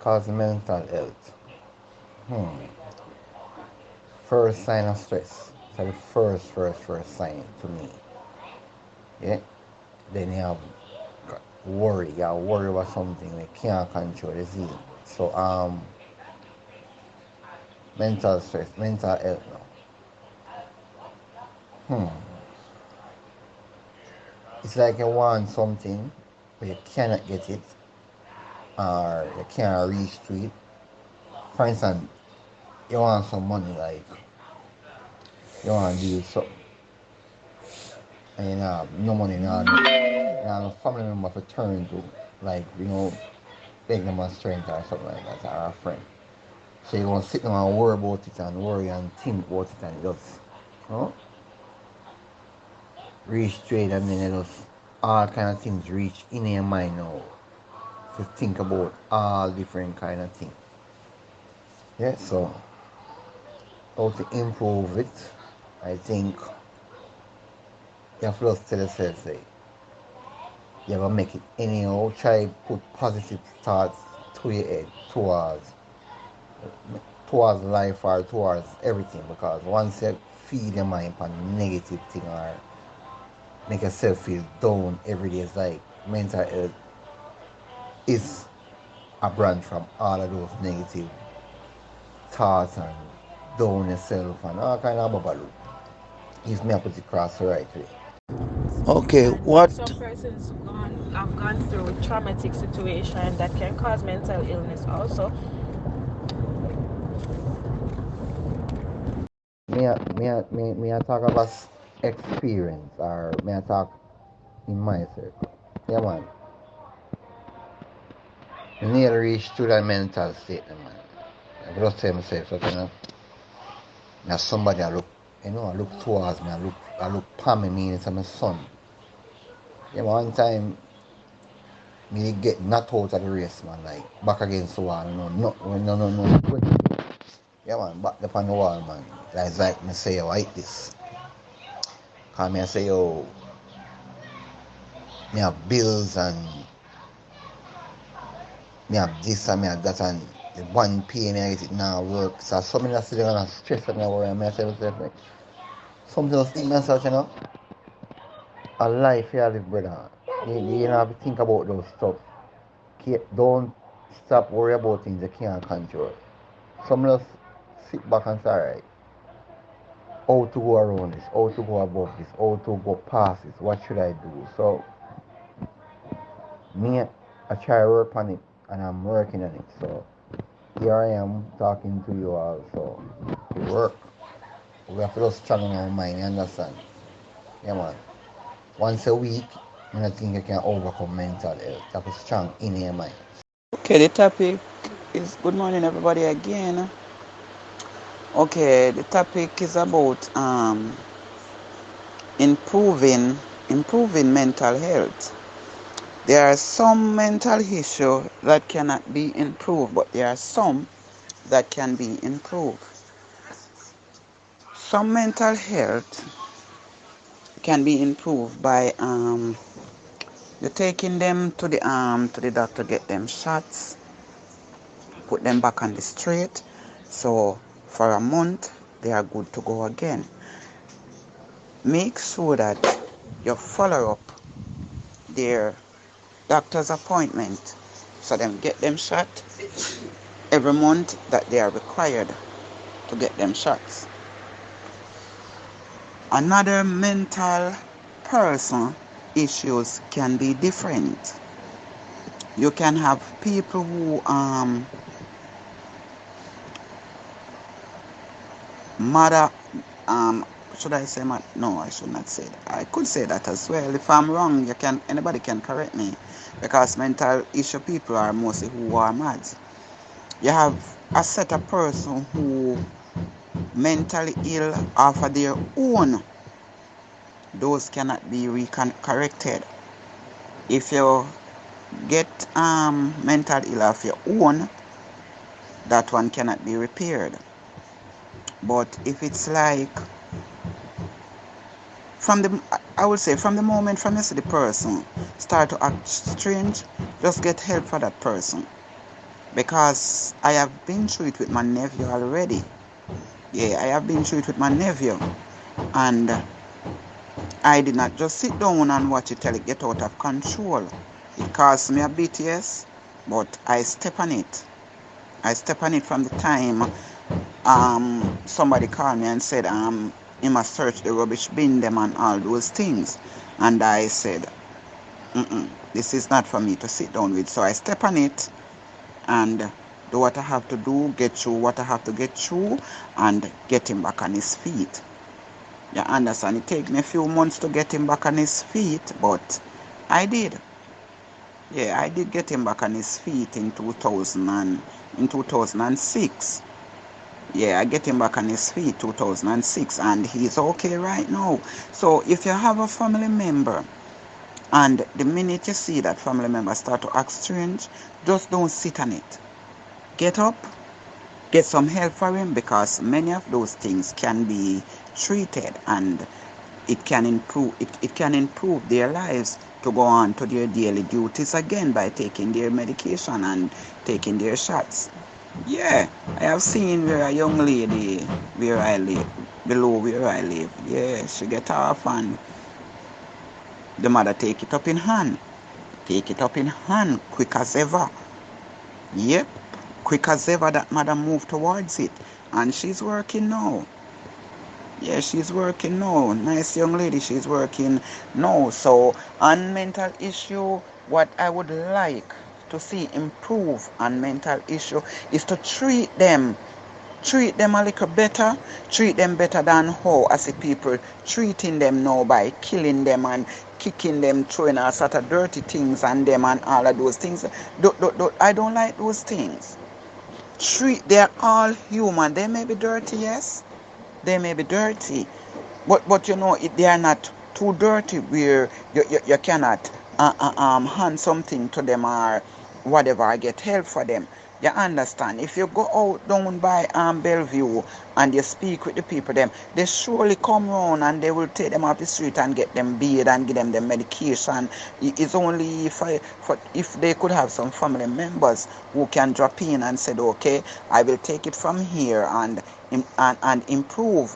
causing mental health. Hmm. First sign of stress. So the first sign to me. Yeah. Then you have worry. You have worry about something you can't control. You see. So mental stress, mental health now. Hmm. It's like you want something, but you cannot get it, or you can't reach to it. For instance, you want some money, like you want to do something, and you have no money, you have no family member to turn to, like, beg them a strength or something like that, or a friend. So you want to sit down and worry about it and worry and think about it and just, you know, reach straight, and then you just, all kind of things reach in your mind now to think about all different kind of things. Yeah, so how to improve it, I think you have to just tell yourself, say, you ever make it anyhow, try put positive thoughts to your head towards life or towards everything, because once you feed your mind on negative thing or make yourself feel down every day, it's like mental health is a branch from all of those negative thoughts and down yourself and all kind of babalu. If me I put it across the right way. Okay, And what? some persons have gone through traumatic situation that can cause mental illness also. Me I talk about experience, or me I talk in my circle. Yeah, man. Me nearly reach to that mental state, man. I just tell myself, so, now somebody I look towards me, I look palm me, it's my son. Yeah, one time, me get knocked out of the race, man, like, back against the wall, no. Yeah, man, back up on the wall, man. Like me say, yo, I hate this. Cause me I say, yo, me have bills and me have this and me have that, and the one pay me I get it now work. So something that's still gonna stress and worry, and me I say myself, like, something else think myself, a life you live, brother. You have to think about those stuff. Don't stop worry about things you can't control. Some just sit back and say, alright, how to go around this, how to go above this, how to go past this, what should I do? So me, I try to work on it, and I'm working on it. So here I am talking to you all. So to work, we have to just strong in our mind, you understand? Yeah, man. Once a week, I think you can overcome mental health. You have to strong in your mind. Okay, the topic is good morning, everybody, again. Okay, the topic is about improving mental health. There are some mental issues that cannot be improved, but there are some that can be improved. Some mental health can be improved by you taking them to the doctor, get them shots, put them back on the street. So for a month they are good to go again. Make sure that you follow up their doctor's appointment, so them get them shot every month that they are required to get them shots. Another mental person issues can be different. You can have people who mother um should I say no, I should not say that. I could say that as well. If I'm wrong, anybody can correct me, because mental issue people are mostly who are mad. You have a set of person who mentally ill off of their own. Those cannot be corrected. If you get mental ill of your own, that one cannot be repaired. But if it's like from the I would say from the moment from you see the person start to act strange, just get help for that person. because I have been through it with my nephew already. Yeah, I have been through it with my nephew, and I did not just sit down and watch it till it get out of control. It cost me a bit, yes, but I step on it. I step on it from the time somebody called me and said he must search the rubbish bin them and all those things, and I said, this is not for me to sit down with. So I step on it and do what I have to do, get through what I have to get through, and get him back on his feet. You understand? It takes me a few months to get him back on his feet, but I did. Yeah, I did get him back on his feet in 2006. Yeah, I get him back on his feet 2006, and he's okay right now. So if you have a family member, and the minute you see that family member start to act strange, just don't sit on it. Get up, get some help for him, because many of those things can be treated, and it can improve their lives to go on to their daily duties again by taking their medication and taking their shots. Yeah, I have seen where a young lady where I live, below where I live, yeah, she get off and the mother take it up in hand. Take it up in hand, quick as ever. Yep, quick as ever that mother moved towards it. And she's working now. Yeah, she's working now. Nice young lady, she's working now. So, on mental issue, what I would like to see improve on mental issue is to treat them a little better, treat them better than how as the people treating them now by killing them and kicking them, throwing all sort of dirty things on them and all of those things. I don't like those things. They're all human. They may be dirty, yes, they may be dirty, but they are not too dirty where you cannot hand something to them or whatever, I get help for them. You understand? If you go out down by Bellevue and you speak with the people, them they surely come round and they will take them off the street and get them bathed and give them the medication. It's only if they could have some family members who can drop in and said, okay, I will take it from here and improve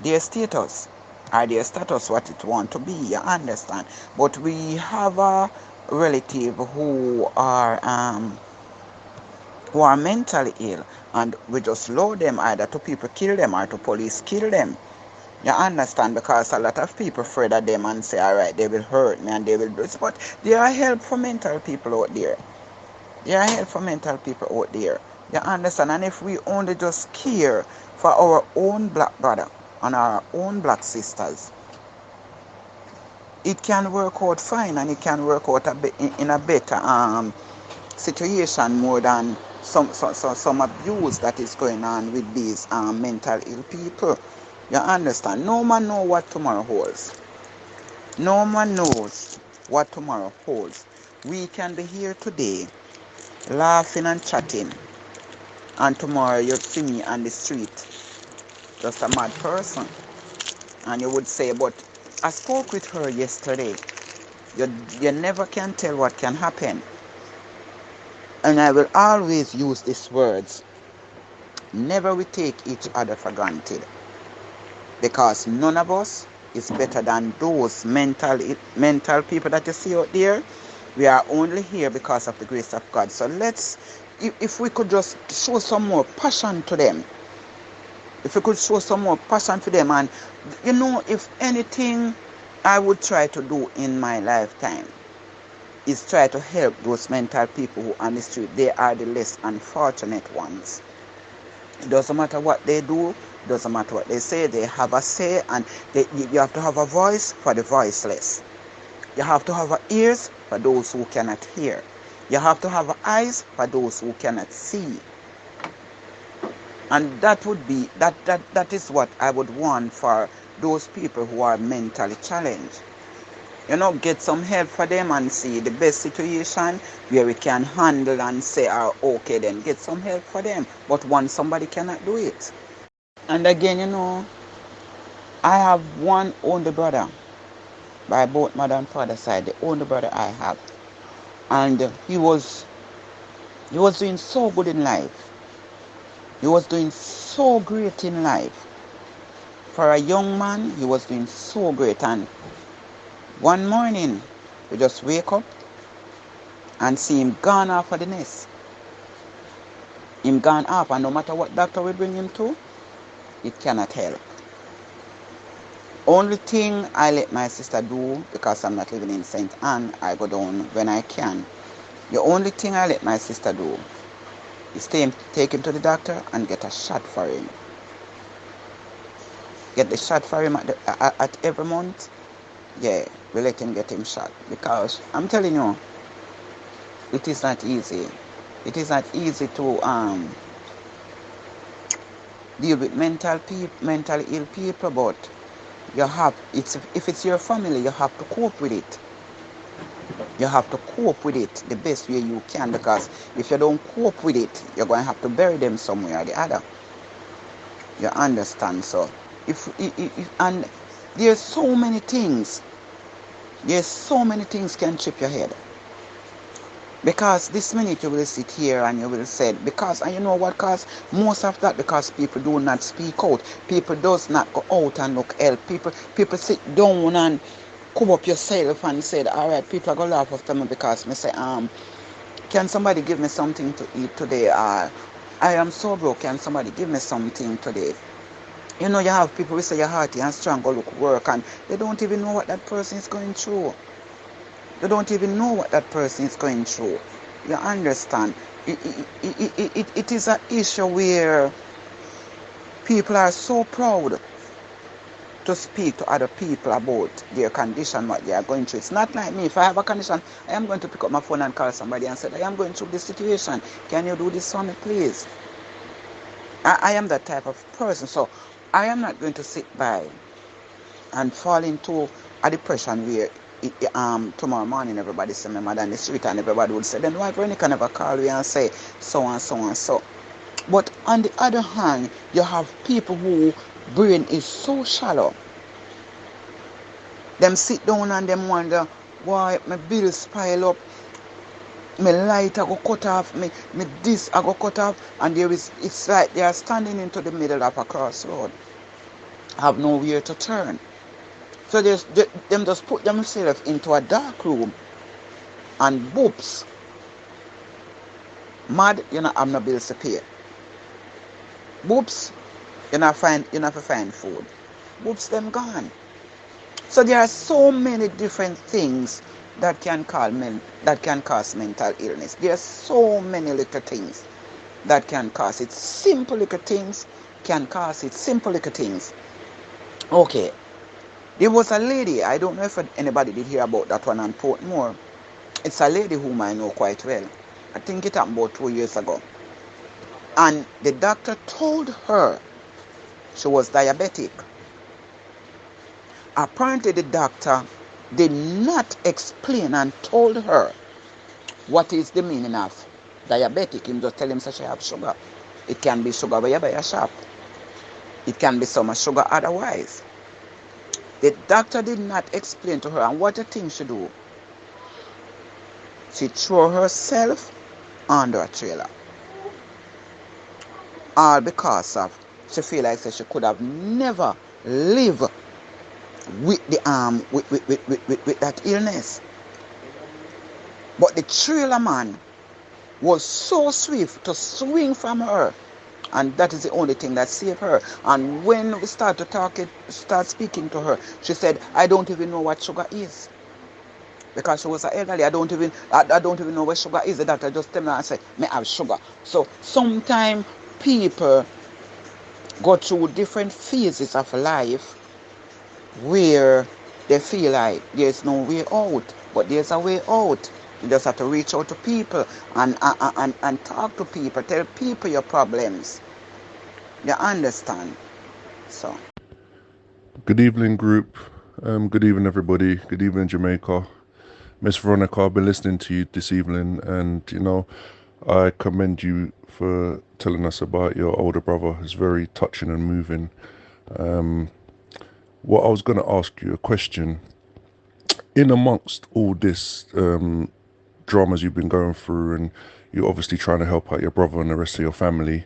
their status or their status what it want to be. You understand? But we have a relative who are mentally ill, and we just load them either to people kill them or to police kill them. You understand? Because a lot of people afraid of them and say, all right, they will hurt me and they will do this. But there are help for mental people out there. There are help for mental people out there. You understand? And if we only just care for our own black brother and our own black sisters, it can work out fine, and it can work out in a better situation more than some abuse that is going on with these mental ill people. You understand? No man knows what tomorrow holds. No man knows what tomorrow holds. We can be here today laughing and chatting, and tomorrow you see me on the street just a mad person, and you would say, but I spoke with her yesterday. You never can tell what can happen. And I will always use these words. Never we take each other for granted, because none of us is better than those mental people that you see out there. We are only here because of the grace of God. So if we could just show some more passion to them, if we could show some more passion to them, and if anything I would try to do in my lifetime is try to help those mental people who are on the street. They are the less unfortunate ones. It doesn't matter what they do, it doesn't matter what they say, they have a say, and you have to have a voice for the voiceless. You have to have ears for those who cannot hear. You have to have eyes for those who cannot see. And that is what I would want for those people who are mentally challenged. Get some help for them and see the best situation where we can handle and say, oh, okay, then get some help for them. But once somebody cannot do it. And again, I have one only brother by both mother and father side, the only brother I have. And he was He was doing so good in life. He was doing so great in life. For a young man, he was doing so great. And one morning, we just wake up and see him gone off of the nest. Him gone off, and no matter what doctor we bring him to, it cannot help. Only thing I let my sister do, because I'm not living in St. Anne, I go down when I can. The only thing I let my sister do is take him to the doctor and get a shot for him. Get the shot for him at every month. Yeah, we let him get him shot. Because I'm telling you, it is not easy. It is not easy to deal with mentally ill people, but if it's your family, you have to cope with it. You have to cope with it the best way you can, because if you don't cope with it, you're going to have to bury them somewhere or the other. You understand? So and there's so many things. There's so many things can chip your head. Because this minute you will sit here and you will say, because, and you know what, cause most of that, because people do not speak out. People does not go out and look help. People sit down and cover up yourself and said, all right, people are going to laugh after me because me say, can somebody give me something to eat today? I am so broke, can somebody give me something today? You know, you have people who say you're hearty and strong, go look work, and they don't even know what that person is going through. They don't even know what that person is going through. You understand? It is an issue where people are so proud to speak to other people about their condition, what they are going through. It's not like me. If I have a condition, I am going to pick up my phone and call somebody and say, I am going through this situation. Can you do this for me, please? I am that type of person. So I am not going to sit by and fall into a depression where tomorrow morning everybody see my mother in the street and everybody would say, then why Veronica never call you and say so and so and so. But on the other hand, you have people who brain is so shallow. Them sit down and them wonder why my bills pile up, my light I go cut off, me this I go cut off, and it's like they are standing into the middle of a crossroad, have nowhere to turn. So them just put themselves into a dark room and boops. Mad, you know, I'm no bills to pay. Boops, you know find food. Boops, them gone. So there are so many different things that can cause mental illness. There are so many little things that can cause it. Simple little things can cause it. Simple little things. Okay. There was a lady, I don't know if anybody did hear about that one on Portmore. It's a lady whom I know quite well. I think it happened about 2 years ago. And the doctor told her she was diabetic. Apparently the doctor did not explain and told her what is the meaning of diabetic. He just tell him that she have sugar. It can be sugar where you buy a shop. It can be so much sugar otherwise. The doctor did not explain to her, and what the thing she do? She threw herself under a trailer. All because of she feel like she could have never lived with the with that illness. But the trailer man was so swift to swing from her, and that is the only thing that saved her. And when we start speaking to her, she said, I don't even know what sugar is. Because she was an elderly, I don't even know what sugar is. The doctor just tell me and say, me have sugar. So sometimes people go through different phases of life where they feel like there's no way out, but there's a way out. You just have to reach out to people and talk to people, tell people your problems. You understand? So. Good evening, group. Good evening, everybody. Good evening, Jamaica. Miss Veronica, I've been listening to you this evening, and I commend you for telling us about your older brother. It's very touching and moving. What I was going to ask you a question. In amongst all this dramas you've been going through, and you're obviously trying to help out your brother and the rest of your family.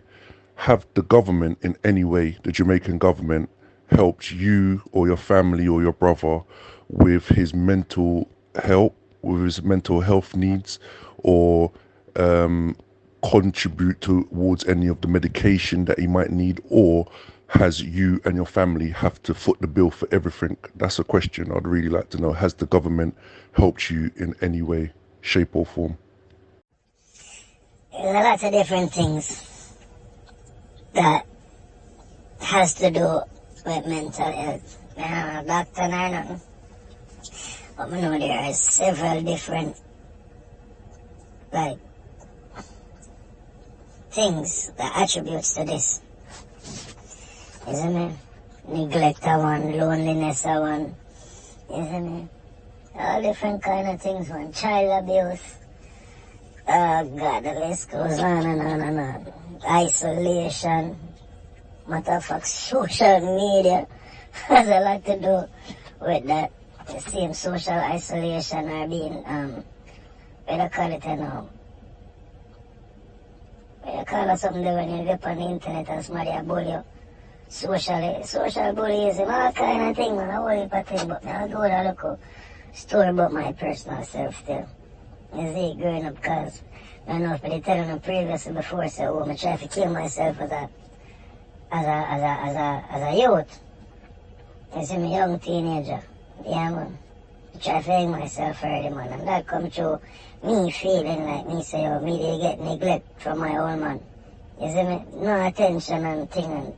Have the government in any way, the Jamaican government, helped you or your family or your brother with his mental help, with his mental health needs, or um, contribute towards any of the medication that he might need, or has you and your family have to foot the bill for everything? That's a question I'd really like to know. Has the government helped you in any way, shape, or form? There's a lot of different things that has to do with mental health. I'm not a doctor nor nothing, but I know there are several different like things that attributes to this. Isn't it? Neglect a one, loneliness a one, isn't it? All different kind of things, one. Child abuse. Oh God, the list goes on and on and on. Isolation. Matter of fact, social media has a lot to do with that. The same social isolation or being, what do you call it now? What do you call it something when you get on the internet and somebody bully you? Social bullyism, all kind of thing, man. I worry about thing, but now I go and look a story about my personal self still. You see, growing up, because I don't know if I did telling them previously before, so I try to kill myself as a youth. You see, me young teenager. Yeah, man. I try to hang myself early, man. And that come through me feeling like me say, oh, me they get neglect from my old man. You see me? No attention and thing.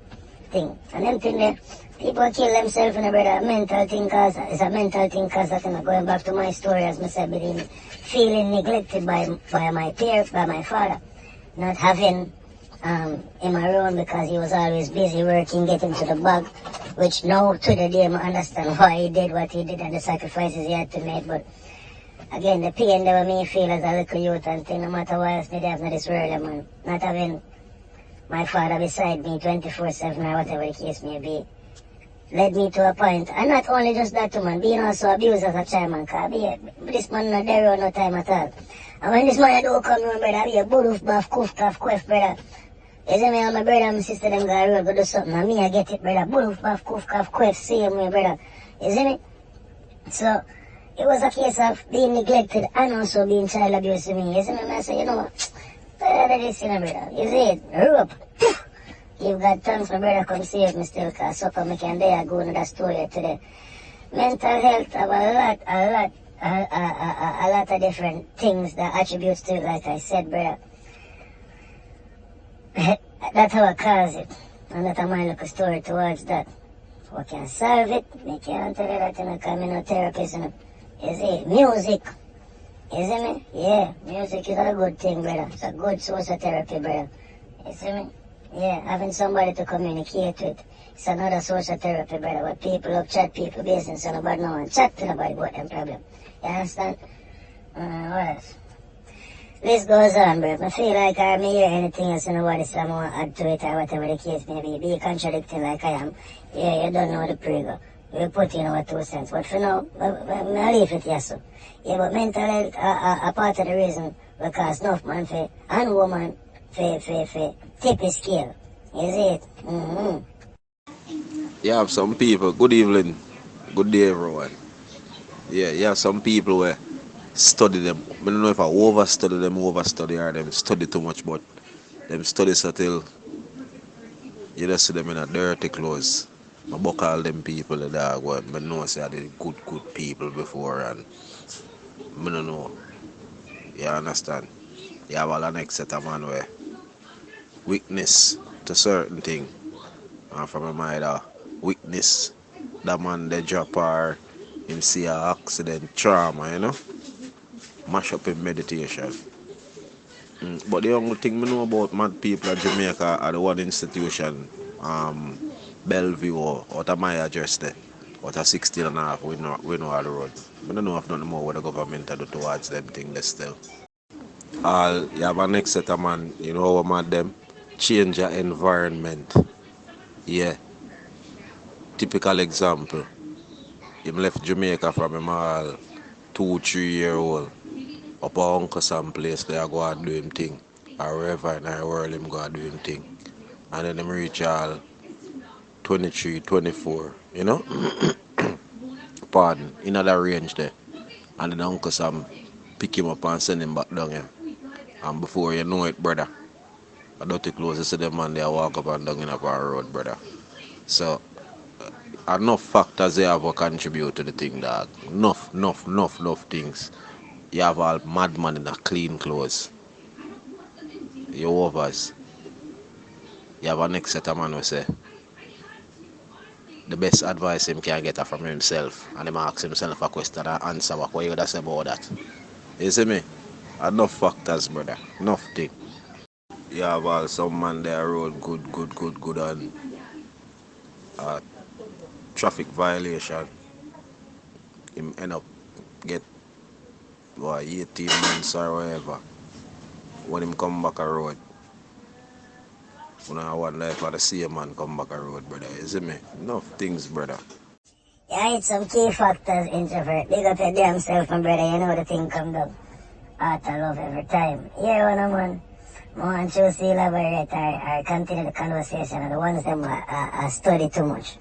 And them thing there, people kill themselves in a brother, mental thing cause, it's a mental thing cause that thing. Going back to my story as I said, feeling neglected by my peer, by my father. Not having him around because he was always busy working, getting to the bag, which now to the day I understand why he did what he did and the sacrifices he had to make. But again, the pain that me feel as a little youth and thing, no matter what else they have in this world, man, not having my father beside me 24/7 or whatever the case may be, led me to a point. And not only just that, man, being also abused as a child, man, because this man not there on no time at all. And when this man don't come around, brother, I be a budoof, bath, koof, calf, quef, brother. You see me and my brother and my sister, them got road, go do something, and me, I get it, brother. Budoof, bath, koof, calf, quef, same way, brother. You see me? So, it was a case of being neglected and also being child abuse to me. You see me, man, so you know what? This, you know, brother. You see it? Rope. Give God thanks, my brother, come save me still, because so come I can dare go into that story today. Mental health have a lot of different things that attributes to it, like I said, brother. That's how I cause it. And that I might look a story towards that. We can solve it. Me can't tell you that, you know, because I'm no therapist, you know. You see, music. You see me? Yeah, music is a good thing, brother. It's a good source of therapy, brother. You see me? Yeah, having somebody to communicate with. It's another source of therapy, brother. Where people up chat people business, so nobody know and chat to nobody about them problem. You understand? What else? List goes on, bro. I feel like I may hear anything else and nobody say I want to add to it or whatever the case may be. Be contradicting like I am. Yeah, you don't know the pre-go. We put in our 2 cents. But for now, I leave it, yes, sir. Yeah, but mental health a part of the reason because enough man for and woman for tip his scale. You see it? Mm-hmm. You have some people, good evening, good day everyone. Yeah, you have some people where study them. I don't know if I overstudy or them study too much, but them study so till you just see them in a dirty clothes. I buck all them people the dog what I know say they good people before and I don't know. You understand? You have all the next set of man where weakness to certain thing. And from a mind weakness that man they drop or him see a accident trauma, you know? Mash up in meditation. But the only thing I know about mad people in Jamaica are the one institution, Bellevue out of my address there. Out of 16 and a half, we know all the road. I don't know if nothing more what the government do towards them thing there still. You have a next set of man, you know what mad them? Change your environment. Yeah. Typical example. Him left Jamaica from him all 2, 3 year old. up our uncle some place there go and do him thing. Or wherever in the world him go and do him thing. And then him reach all 23, 24, you know? Pardon, in that range there. And then Uncle Sam pick him up and send him back down here. And before you know it, brother, I don't think close to see the man there walk up and down in our road, brother. So enough factors they have to contribute to the thing, dog. Enough things. You have all madman in a clean clothes. You overs. You have a next set of man who say the best advice him can get from himself, and him ask himself a question and answer what you gotta say about that. You see me? Enough factors, brother. Enough thing. You have some man there road good and uh, traffic violation. Him end up get 18 months or whatever. When him come back a road. When I wonder if I see a man come back a road, brother. You see me? Enough things, brother. Yeah, it's some key factors, introvert. Big up your damn self, my brother. You know the thing come down. Heart of love every time. Yeah, one man. I want to see elaborate or continue the conversation. And the ones them study too much.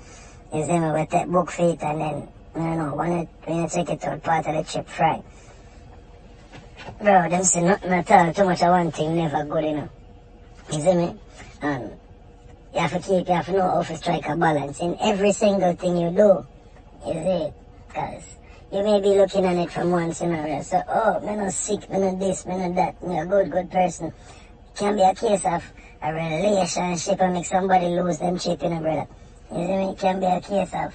You see me? We take book feet and then, you know, when you check it out, part of the chip fry. Bro, them say nothing at all. Too much of one thing, never good enough. You see me? You have to know how to strike a balance in every single thing you do. You see? Because you may be looking at it from one scenario. So, oh, me not sick, me not this, me not that. Me a good person. It can be a case of a relationship and make somebody lose them chip in a brother. You see me? It can be a case of,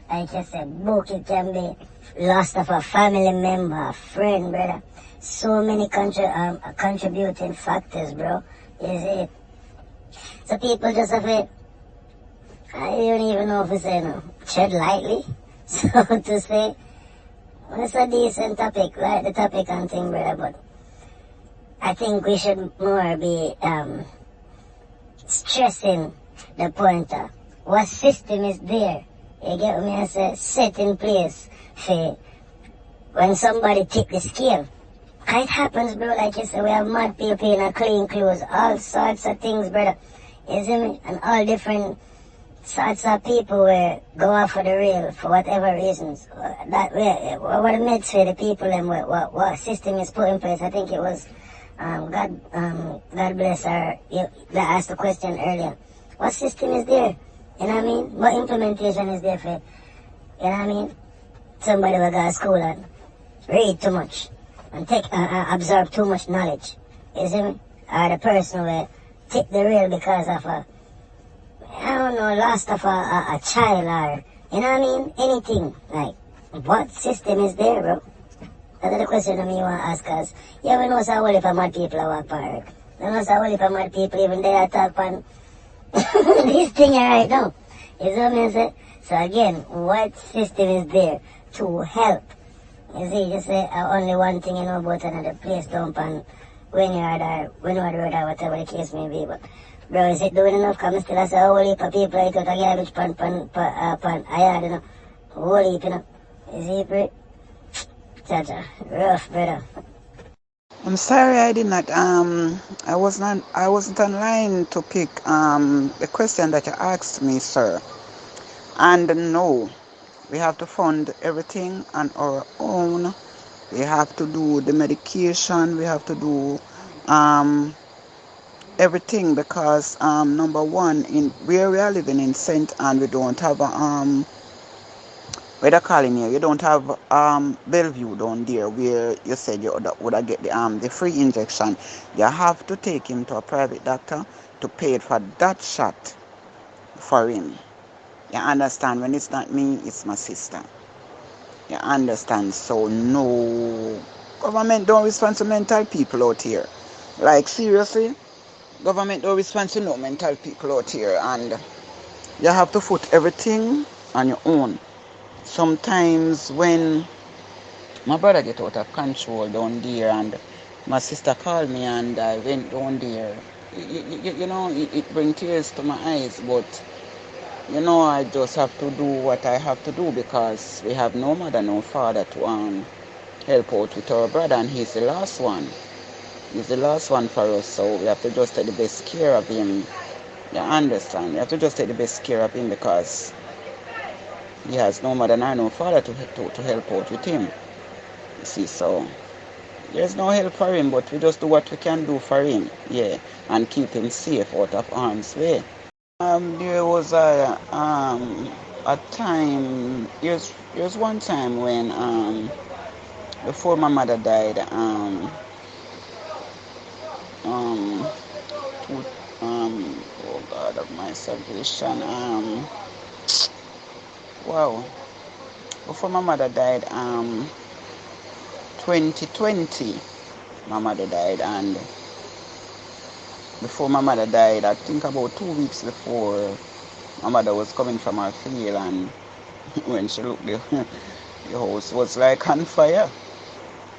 like you said, book. It can be loss of a family member, a friend, brother. So many contributing factors, bro. You see? So people just have it, I don't even know if it's tread lightly, so to say. It's a decent topic, like the topic and thing, brother, but I think we should more be stressing the point of what system is there. You get me? I say set in place for when somebody take the scale. It happens, bro, like you said, we have mad people in a clean clothes, all sorts of things, brother. You see me? And all different sorts of people will go off for the real for whatever reasons. That way, what the meds for the people and what system is put in place. I think it was God bless her that asked the question earlier. What system is there? You know what I mean? What implementation is there for? You know what I mean? Somebody will go to school and read too much and absorb too much knowledge. You see me? Or the person will take the real because of lost of a child or, you know what I mean? Anything. Like, what system is there, bro? That's the question that me want to ask us. Yeah, we know so well if mad people are walk by. We know so well if mad people even they are talk on this thing right now. You see what I mean? So again, what system is there to help? You see, you say only one thing you know about another place dump and when you're at or whatever the case may be, but bro, is it doing enough? Come still I say a whole heap of people like out a garbage pan a yard, you know. A whole heap, you know. Is it pretty? Cha-cha. Rough, brother. I'm sorry I did not I wasn't online to pick the question that you asked me, sir. And no, we have to fund everything on our own. We have to do the medication, we have to do everything because number one, in where we are living in St. Anne, we don't have a where they calling here, you don't have Bellevue down there where you said you would get the free injection. You have to take him to a private doctor to pay for that shot for him. You understand? When it's not me, it's my sister. You understand? So no, government don't respond to mental people out here. Like seriously, government don't respond to no mental people out here, and you have to put everything on your own. Sometimes when my brother get out of control down there and my sister called me and I went down there, you know, it brings tears to my eyes, but you know, I just have to do what I have to do because we have no mother, no father help out with our brother, and he's the last one. He's the last one for us, so we have to just take the best care of him. You understand? We have to just take the best care of him because he has no mother nor no father to help out with him. You see, so there's no help for him, but we just do what we can do for him, yeah, and keep him safe out of harm's way. There was a time. There's one time when before my mother died, um, to, oh God of my salvation, wow, before my mother died, 2020, my mother died, and before my mother died, I think about 2 weeks before, my mother was coming from her field, and when she looked, the house was like on fire.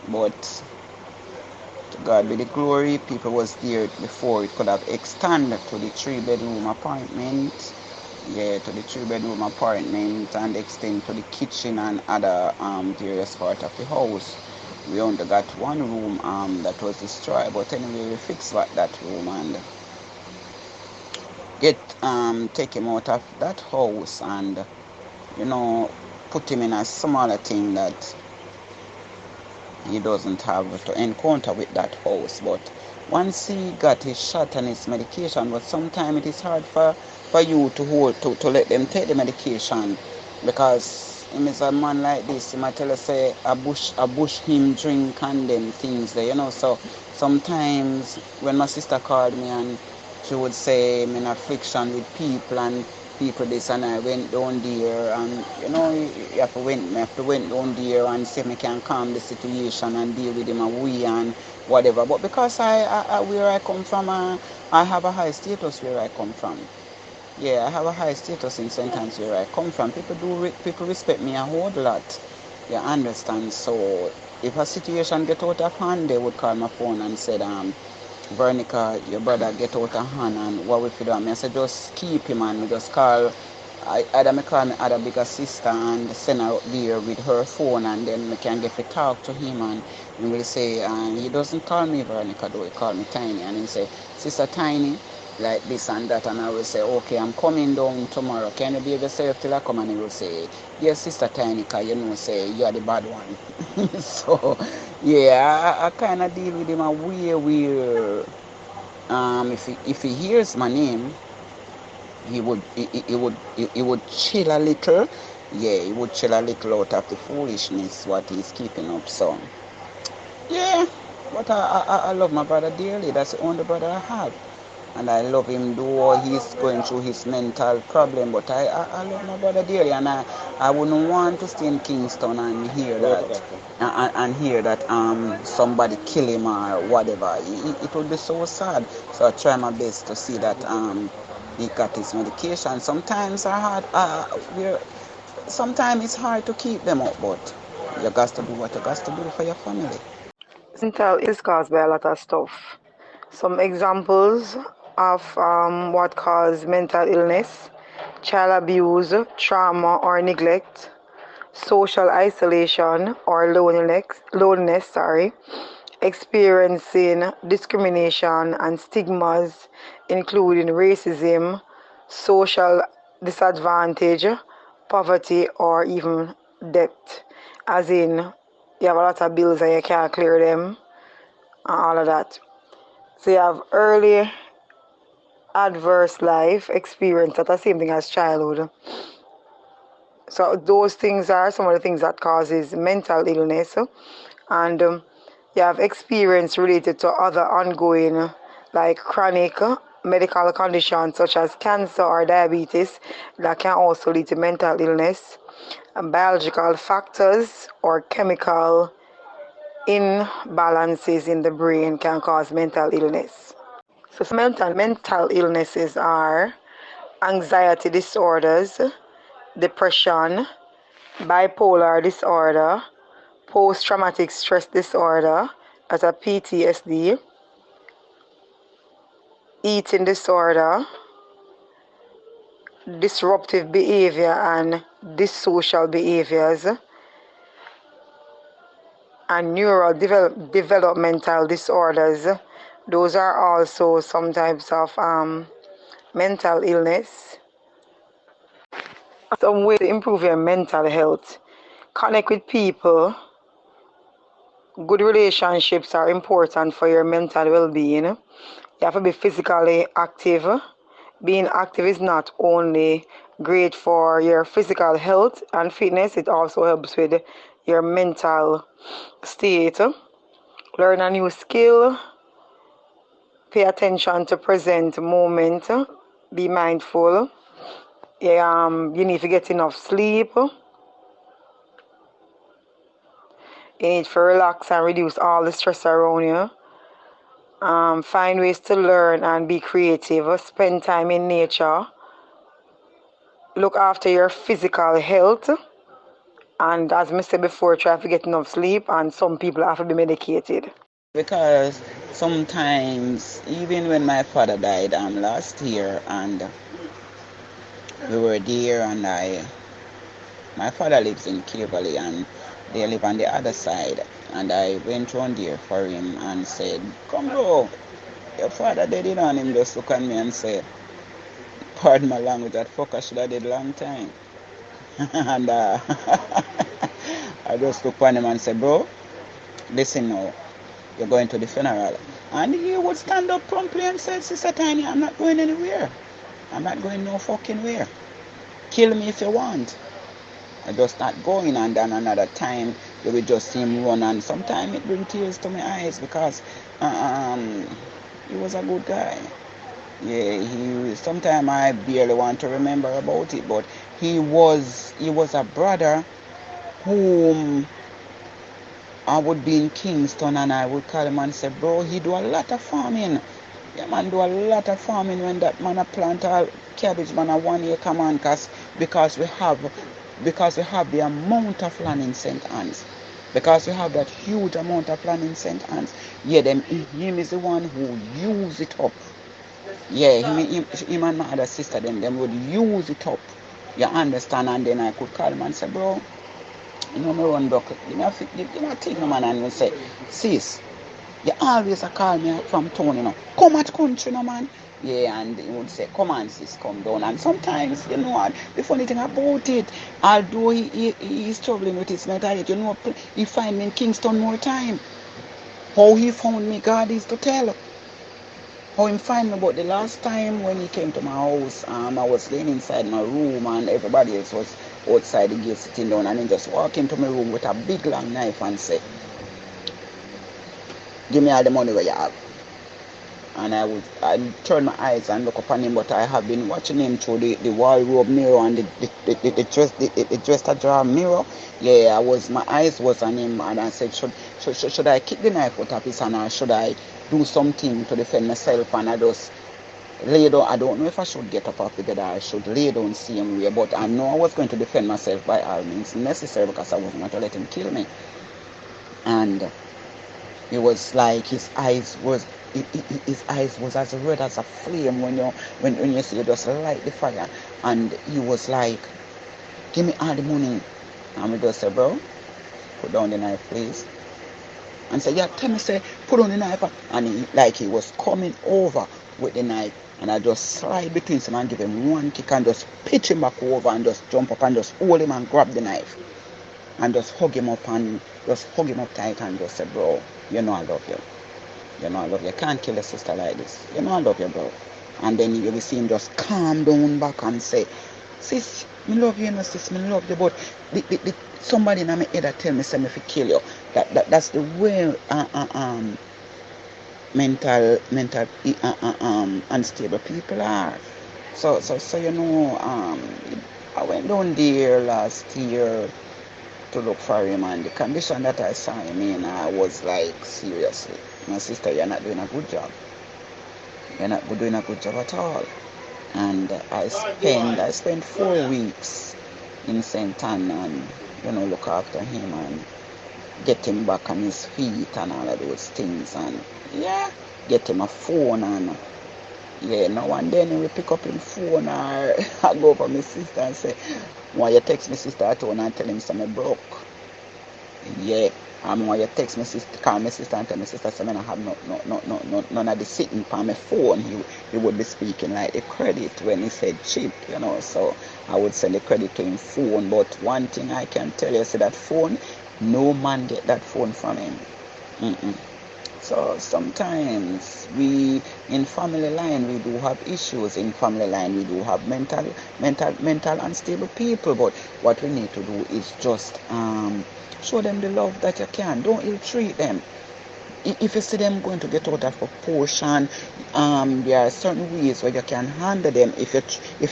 But to God be the glory, people was there before it could have extended to the 3 bedroom apartment. Yeah, to the 3 bedroom apartment and extend to the kitchen and other various part of the house. We only got one room that was destroyed, but anyway we fixed that room and take him out of that house and put him in a smaller thing that he doesn't have to encounter with that house. But once he got his shot and his medication, but sometimes it is hard for you to let them take the medication because him is a man like this. He might tell us say a bush him drink and them things there, So sometimes when my sister called me and she would say I'm in affliction with people and people this, and I went down there and you have to went down there and see if I can calm the situation and deal with him away and whatever. But because I where I come from, I have a high status where I come from. Yeah, I have a high status in St. Anne's where I come from. People respect me a whole lot. You understand? So if a situation get out of hand, they would call my phone and said, Veronica, your brother get out of hand and what we feel do? I said, just keep him and we just call. I call my other bigger sister and send her out there with her phone and then we can get to talk to him and he will say, and he doesn't call me Veronica though, he call me Tiny and he say, Sister Tiny, like this and that, and I will say, okay, I'm coming down tomorrow. Can you be able to say till I come? And he will say, yes, Sister Tiny, because say you are the bad one. So, yeah, I kind of deal with him a way where if he hears my name, he would chill a little. Yeah, he would chill a little out of the foolishness what he's keeping up. So, yeah, but I love my brother dearly. That's the only brother I have. And I love him though he's going through his mental problem. But I love my brother dearly, and I wouldn't want to stay in Kingston and hear that somebody kill him or whatever. It would be so sad. So I try my best to see that he got his medication. Sometimes it's hard to keep them up, but you got to do what you got to do for your family. Mental is caused by a lot of stuff. Some examples of what cause mental illness: child abuse, trauma or neglect, social isolation or loneliness, experiencing discrimination and stigmas, including racism, social disadvantage, poverty, or even debt, as in you have a lot of bills and you can't clear them, and all of that. So you have early adverse life experience, that's the same thing as childhood. So those things are some of the things that causes mental illness, and you have experience related to other ongoing like chronic medical conditions such as cancer or diabetes that can also lead to mental illness, and biological factors or chemical imbalances in the brain can cause mental illness. So some mental illnesses are anxiety disorders, depression, bipolar disorder, post-traumatic stress disorder, as a PTSD, eating disorder, disruptive behavior and dissocial behaviors, and neural developmental disorders. Those are also some types of mental illness. Some way to improve your mental health. Connect with people. Good relationships are important for your mental well-being. You have to be physically active. Being active is not only great for your physical health and fitness, it also helps with your mental state. Learn a new skill. Pay attention to present moment. Be mindful. You need to get enough sleep. You need to relax and reduce all the stress around you. Find ways to learn and be creative. Spend time in nature. Look after your physical health. And as I said before, try to get enough sleep. And some people have to be medicated. Because sometimes, even when my father died last year, and we were there, and my father lives in Cleverly, and they live on the other side, and I went on there for him and said, "Come, bro, your father dead, you know," and him just look at me and say, "Pardon my language, that fucker should have did long time." And I just look at him and say, "Bro, listen now, you're going to the funeral." And he would stand up promptly and say, "Sister Tiny, I'm not going anywhere. I'm not going no fucking where. Kill me if you want." I just not going, and then another time you will just see him run, and sometimes it brings tears to my eyes because he was a good guy. Yeah, he sometimes I barely want to remember about it, but he was a brother whom I would be in Kingston and I would call him and say, "Bro, he do a lot of farming. Yeah, man, do a lot of farming when that man a plant all cabbage, man, a 1 acre, man, because we have the amount of land in St. Anne's. Because we have that huge amount of land in St. Anne's. Yeah, him is the one who use it up. Yeah, him and my other sister, them would use it up. You understand? And then I could call him and say, "Bro, you know, me run bucket. You know, take no man and you say, sis, you always call me from town, you know. Come at country, no man." Yeah, and he would say, "Come on, sis, come down." And sometimes, you know, the funny thing about it, although he's struggling with his mental health, you know, he find me in Kingston more time. How he found me, God is to tell. How him find me, but the last time when he came to my house, I was laying inside my room and everybody else was outside the gate sitting down, and he just walked into my room with a big long knife and said, "Give me all the money where you have." And I turn my eyes and look upon him, but I have been watching him through the wardrobe mirror and the dresser drawer mirror. Yeah, my eyes was on him, and I said, should I kick the knife out of his hand, or should I do something to defend myself? And I just lay down. I don't know if I should get up off the bed or I should lay down same way, but I know I was going to defend myself by all means necessary because I wasn't going to let him kill me. And it was like his eyes was as red as a flame when you see you just light the fire, and he was like, "Give me all the money." And we just said, "Bro, put down the knife, please." And say, "Yeah, tell me, say, put on the knife." And he was coming over with the knife, and I just slide between him and give him one kick and just pitch him back over and just jump up and just hold him and grab the knife and just hug him up tight and just say, "Bro, you know I love you. You know I love you. You can't kill a sister like this. You know I love you, bro." And then you will see him just calm down back and say, "Sis, me love you, sis, me love you, but somebody in my head that tell me say me fi kill you." That's the way mental unstable people are. So you know, I went down there last year to look for him, and the condition that I saw him in, I was like, seriously, my sister, you're not doing a good job. You're not doing a good job at all. And I spent 4 weeks in St. Anne and, you know, look after him and get him back on his feet and all of those things, and yeah, get him a phone, and yeah, now and then we pick up his phone, or I go for my sister and say, "Why you text my sister at home and tell him something broke?" Yeah. When you text my sister, call my sister and tell my sister, so I don't have none of the sitting on my phone. He would be speaking like the credit when he said cheap, you know. So I would send the credit to him phone. But one thing I can tell you, say that phone, no man get that phone from him. Mm-mm. So sometimes we in family line we do have issues. In family line we do have mental unstable people. But what we need to do is just show them the love that you can. Don't ill treat them. If you see them going to get out of proportion, there are certain ways where you can handle them. If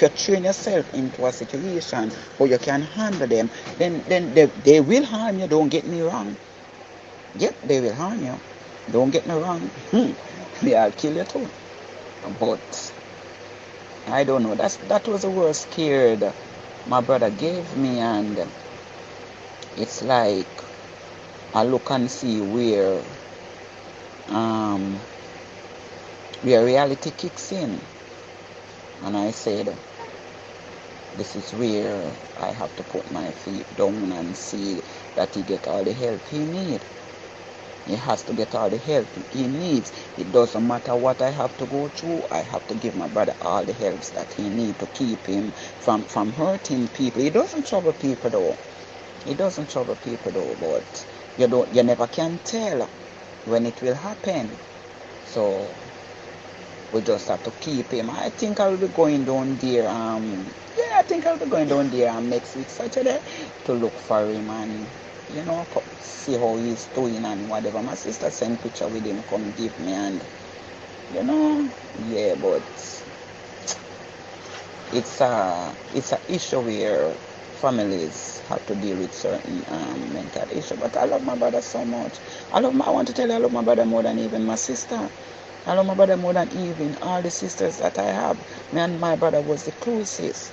you train yourself into a situation where you can handle them, then they will harm you. Don't get me wrong. Yep, they will harm you. Don't get me wrong. They'll kill you too. But I don't know. That was the worst scared my brother gave me, and it's like I look and see um where reality kicks in, and I said, this is where I have to put my feet down and see that he get all the help he need. He has to get all the help he needs. It doesn't matter what I have to go through. I have to give my brother all the helps that he needs to keep him from hurting people. He doesn't trouble people though. He doesn't trouble people though, but you never can tell when it will happen. So we just have to keep him. I think I'll be going down there. I think I'll be going down there next week Saturday to look for him and see how he's doing and whatever. My sister sent picture with him, come give me, and yeah, but it's a issue where families have to deal with certain mental issue. But I love my brother so much. I want to tell you, I love my brother more than even my sister. I love my brother more than even all the sisters that I have. Me and my brother was the closest.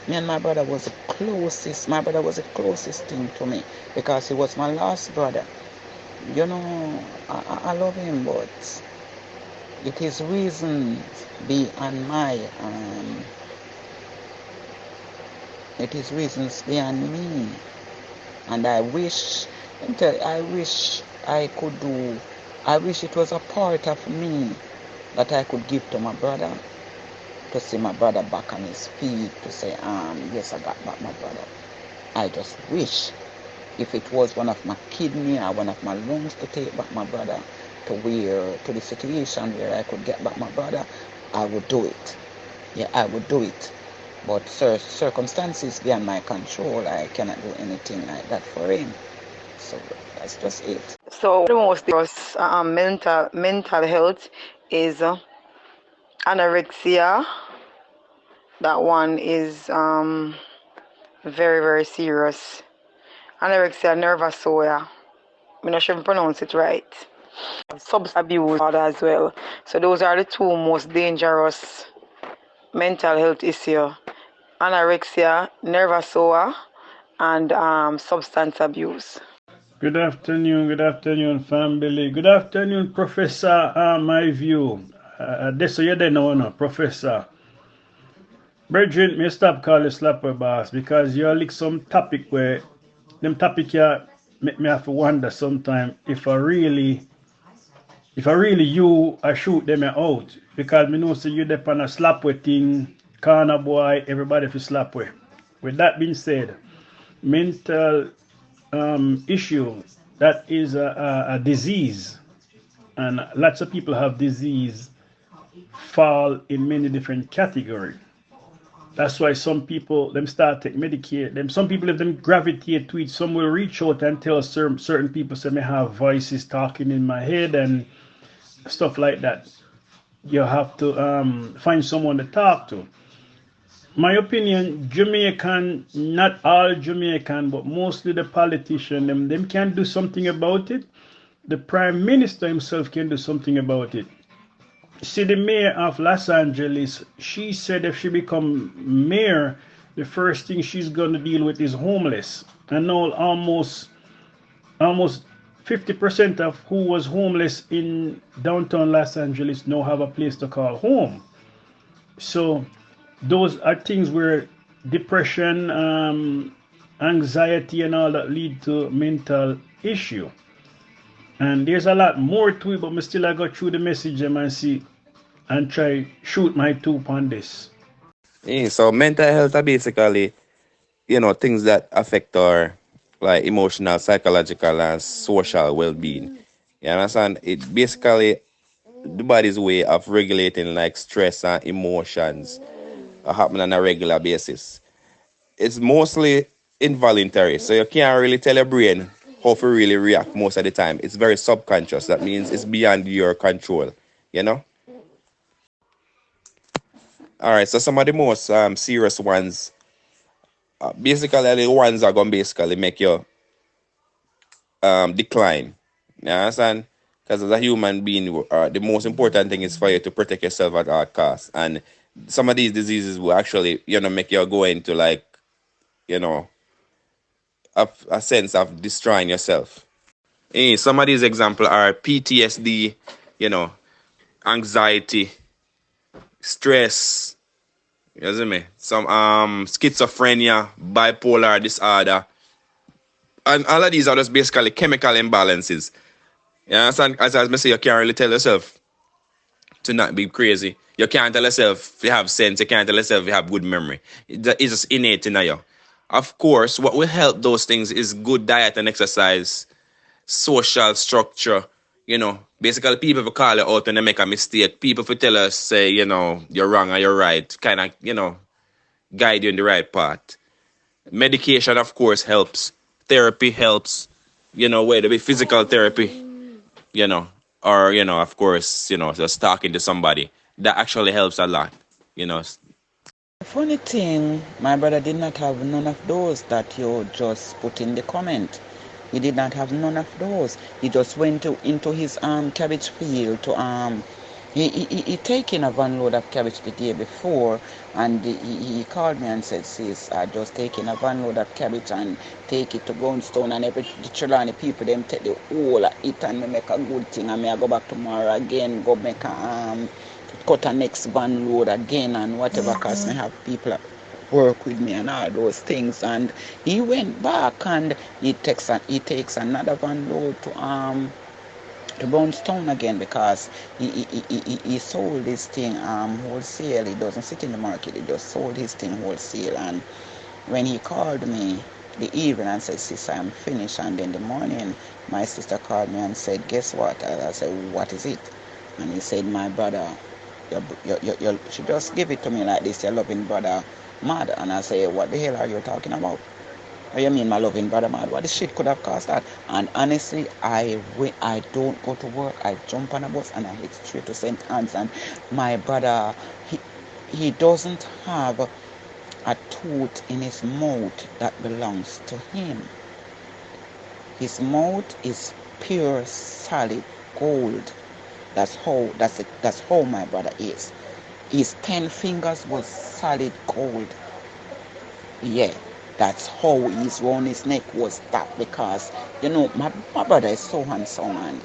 My brother was the closest. My brother was the closest thing to me because he was my last brother. I love him, but it is reasons beyond it is reasons beyond me, and I wish I could do. I wish it was a part of me that I could give to my brother, to see my brother back on his feet, to say, yes, I got back my brother. I just wish if it was one of my kidney or one of my lungs to take back my brother to the situation where I could get back my brother, I would do it. Yeah, I would do it. But circumstances beyond my control, I cannot do anything like that for him. So that's just it. So the most dangerous mental health is anorexia. That one is very, very serious. Anorexia nervosa. I'm not sure if I pronounce it right. Substance abuse as well. So those are the two most dangerous mental health issues: anorexia nervosa and substance abuse. Good afternoon, family. Good afternoon, Professor. My view. This you don't know, no, Professor. Brethren, me stop calling slapper boss because you lick some topic where them topic here make me have to wonder sometime if I really you I shoot them out because me know say you dep on a slapway thing, corner boy, everybody fi slapway. With that being said, mental issue that is a disease, and lots of people have disease fall in many different categories. That's why some people them start take medicate them. Some people if them gravitate to it, some will reach out and tell certain people say me have voices talking in my head and stuff like that. You have to find someone to talk to. My opinion, Jamaican, not all Jamaican, but mostly the politician, them can do something about it. The prime minister himself can do something about it. See, the mayor of Los Angeles, she said if she become mayor, the first thing she's gonna deal with is homeless. And now almost 50% of who was homeless in downtown Los Angeles now have a place to call home. So those are things where depression, anxiety and all that lead to mental issue. And there's a lot more to it, but me still I go through the message and see and try shoot my two on this. Yeah, so mental health are basically, things that affect our like emotional, psychological, and social well-being. You understand? It basically the body's way of regulating like stress and emotions happen on a regular basis. It's mostly involuntary, so you can't really tell your brain how to really react most of the time. It's very subconscious. That means it's beyond your control. You know. All right. So some of the most serious ones, basically the ones are gonna basically make you decline. You understand? Because as a human being, the most important thing is for you to protect yourself at all costs. And some of these diseases will actually, make you go into like, you know, a sense of destroying yourself. Some of these examples are PTSD, you know, anxiety, stress, you see me? Some schizophrenia, bipolar disorder. And all of these are just basically chemical imbalances. You understand? As I say, you can't really tell yourself to not be crazy. You can't tell yourself you have sense. You can't tell yourself you have good memory. It's just innate in you. Of course, what will help those things is good diet and exercise, social structure. Basically, people will call you out when they make a mistake. People will tell us, say, you're wrong or you're right. Kind of, guide you in the right path. Medication, of course, helps. Therapy helps. Whether it be physical therapy, you know, or, of course, just talking to somebody. That actually helps a lot, you know. The funny thing, my brother did not have none of those that you just put in the comment. He did not have none of those. He just went into his cabbage field to he taken a van load of cabbage the day before, and he called me and said, sis, I just taking a van load of cabbage and take it to Brownstone, and the children and the people them take the whole of it and me make a good thing, and me I go back tomorrow again, go make a cut a next van load again and whatever, cause me have people that work with me and all those things. And he went back and he takes another van load to Brownstone again, because he sold this thing wholesale. He doesn't sit in the market, he just sold his thing wholesale. And when he called me the evening and said, sis, I'm finished, and then the morning my sister called me and said, guess what? I said, what is it? And he said, my brother, she just give it to me like this, your loving brother mad. And I say, what the hell are you talking about? What do you mean, my loving brother mad? What the shit could have cost that? And honestly, I don't go to work. I jump on a bus and I head straight to St. Anne's. And my brother, he doesn't have a tooth in his mouth that belongs to him. His mouth is pure solid gold. That's how my brother is. His 10 fingers was solid gold. Yeah, that's how his round his neck was that, because my brother is so handsome. And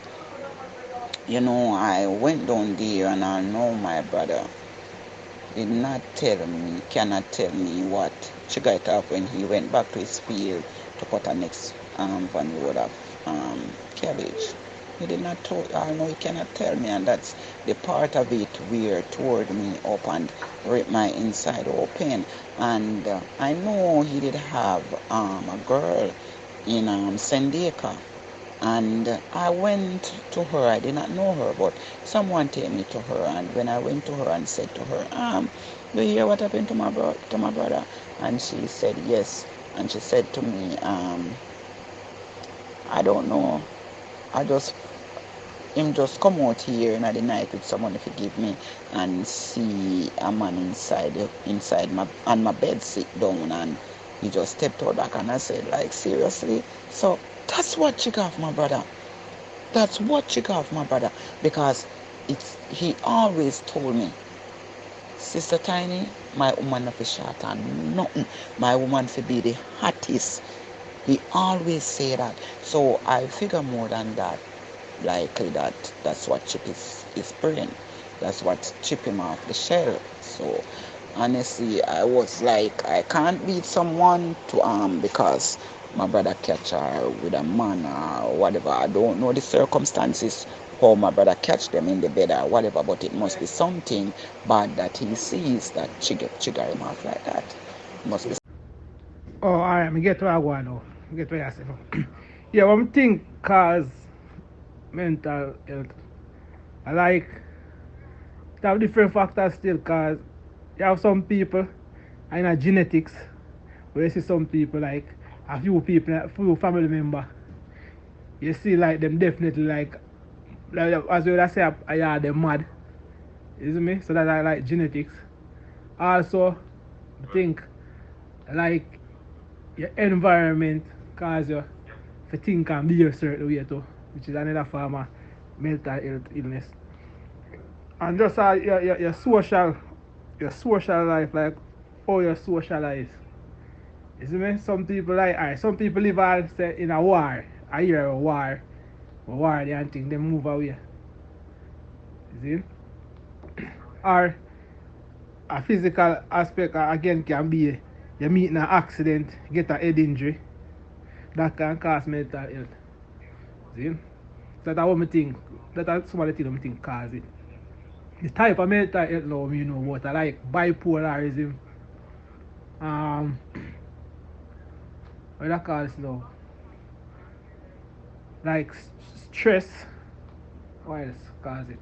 I went down there and I know my brother cannot tell me what she got up when he went back to his field to cut a next van load of cabbage. He did not tell, I know he cannot tell me, and that's the part of it where toward me up and rip my inside open. And I know he did have a girl in Sendika, and I went to her. I did not know her, but someone take me to her, and when I went to her and said to her, do you hear what happened to my brother? And she said yes, and she said to me, I don't know. Him just come out here in the night with someone to forgive me and see a man inside my bed sit down, and he just stepped out back. And I said, like, seriously? So that's what she got my brother. That's what she got my brother. Because he always told me, Sister Tiny, my woman not be short and nothing. My woman for be the hottest. He always say that. So I figure more than that, likely that's what chip his brain. That's what chip him off the shell. So Honestly, I was like, I can't beat someone to because my brother catch her with a man or whatever. I don't know the circumstances how my brother catch them in the bed or whatever, but it must be something bad that he sees that trigger him off like that. It must be. Oh, alright, me get where I want now. Me get where I say now. Yeah, what I think cause mental health. I like to have different factors still cause you have some people in a genetics where you see some people like a few people, a few family member, you see like them definitely like as well as say yeah, they're mad. You see me? So that I like genetics. Also I think like your environment cause you to think and be a certain way too, which is another form of mental health illness. And just your social life, like how you socialize. You see me? Some people like alright, some people live all say in a war. I hear a war they and think they move away. You see? Or a physical aspect again can be you meet in an accident, get a head injury, that can cause mental health. See? That's what me think. That's some of the things I think cause it. The type of mental health now you know what I like bipolarism, um what I call it now? Like stress. What else cause it?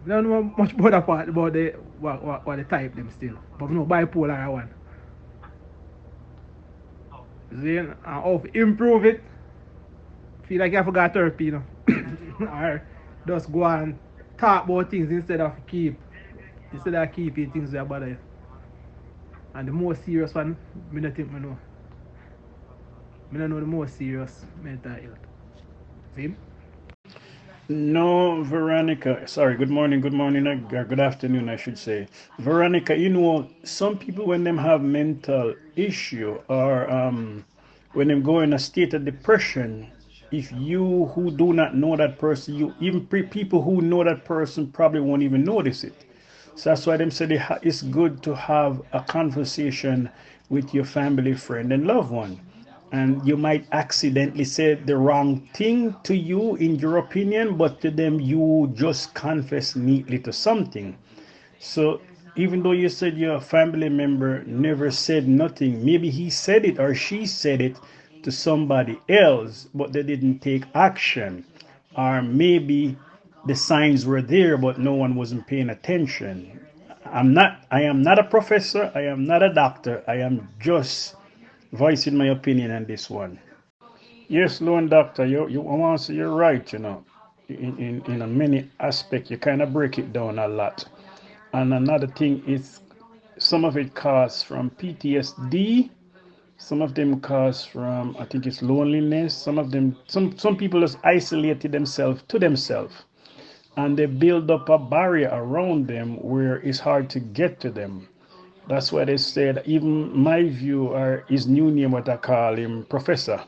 I don't know much about that part about the what the type them still. But no bipolar one. See, and how to improve it, feel like you have to go to therapy, you know. Or just go and talk about things instead of keeping things that bother you. And the more serious one, me don't think me know. Me don't know the more serious mental health. See? No, Veronica. Sorry. Good morning, or good afternoon, I should say. Veronica, some people when them have mental issue or when them go in a state of depression, if you who do not know that person, you even people who know that person probably won't even notice it. So that's why them say it's good to have a conversation with your family, friend, and loved one. And you might accidentally say the wrong thing to you in your opinion, but to them you just confess neatly to something. So even though you said your family member never said nothing, maybe he said it or she said it to somebody else, but they didn't take action. Or maybe the signs were there, but no one wasn't paying attention. I am not a professor, I am not a doctor, I am just voicing my opinion on this one. Yes, Lone Doctor, you want to say you're right, in a many aspect, you kind of break it down a lot. And another thing is some of it comes from PTSD. Some of them cause from I think it's loneliness. Some of them some people just isolated themselves to themselves and they build up a barrier around them where it's hard to get to them. That's why they said even my view or his new name what I call him professor.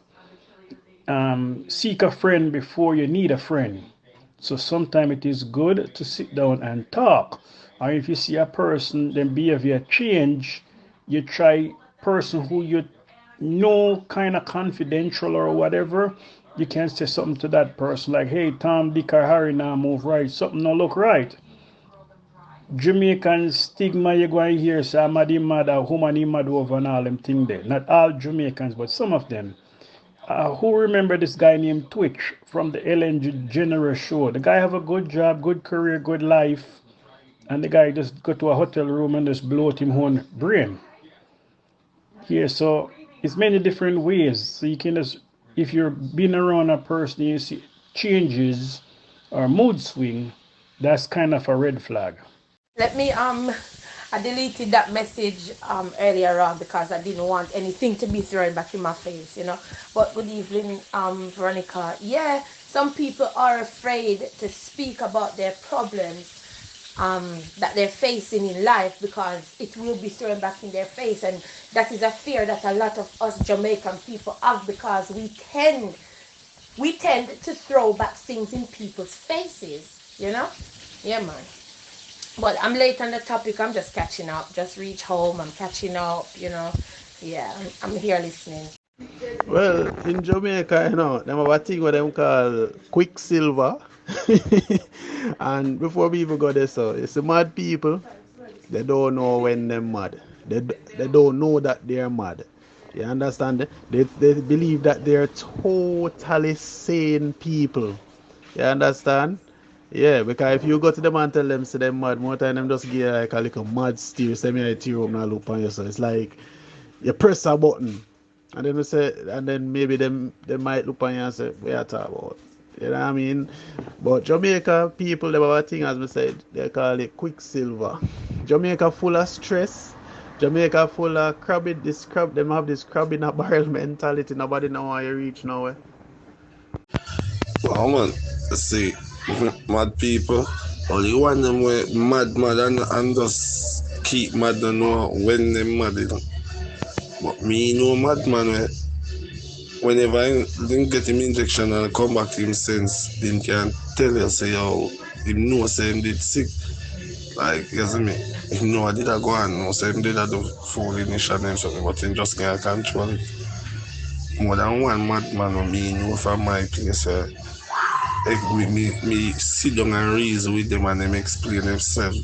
Seek a friend before you need a friend. So sometimes it is good to sit down and talk. Or if you see a person, then behavior change, you try person who you know kind of confidential or whatever. You can say something to that person like, "Hey, Tom, Dick, or Harry, now move right. Something not look right." Jamaican stigma you go and hear, say, "I'm a mad, or woman mad over and all them thing there." Not all Jamaicans, but some of them. Who remember this guy named Twitch from the Ellen DeGeneres show? The guy have a good job, good career, good life, and the guy just go to a hotel room and just blow out him own brain. Here, so it's many different ways. So you can just, if you're being around a person, you see changes or mood swing, that's kind of a red flag. Let me I deleted that message earlier on because I didn't want anything to be thrown back in my face. But good evening, Veronica. Yeah, some people are afraid to speak about their problems that they're facing in life because it will be thrown back in their face, and that is a fear that a lot of us Jamaican people have because we tend to throw back things in people's faces. Yeah, man. But I'm late on the topic. I'm just catching up. Just reach home. I'm catching up. Yeah, I'm here listening. Well, in Jamaica, them have a thing what them call quicksilver. And before we even go there, so it's the mad people, they don't know when they're mad. They don't know that they're mad. You understand? They believe that they're totally sane people. You understand? Yeah, because if you go to them and tell them say them mad, more time them just give you like a little mad steer, say me I tear up now look on you. So it's like you press a button and then we say and then maybe them they might look on you and say, what you talk about? You know what I mean? But Jamaica people they have a thing as I said, they call it quicksilver. Jamaica full of stress. Jamaica full of crabbing this crab them have this crab in a barrel mentality. Nobody know why you reach nowhere. Wow, man. See, mad people. Only one them way mad and just keep mad don't know when they mad. But me know madman way. Whenever I didn't get him injection and I come back to him sense, him can tell you say yo, him know say him did sick. Like you see me, him know I did a go on, no say him did a do full initial and something, but him just can't control it. More than one madman with me know from my place. Me sit down and reason with them and them explain themselves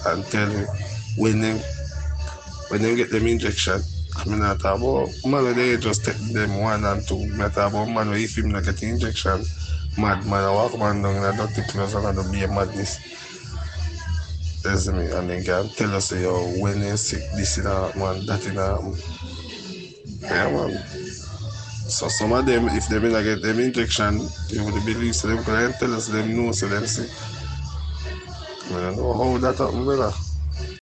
and tell me when them get them injection. I mean not talk about man they just take them one and two. I talk about man if him not get injection, mad man I walk man down in a dirty clothes and I do be a madness. You see me? And they can tell us yo when they sick this in a man, that in a yeah man. So some of them, if they not get them injection, they would believe so them can tell us them know so them sick. I don't know how that happen, brother.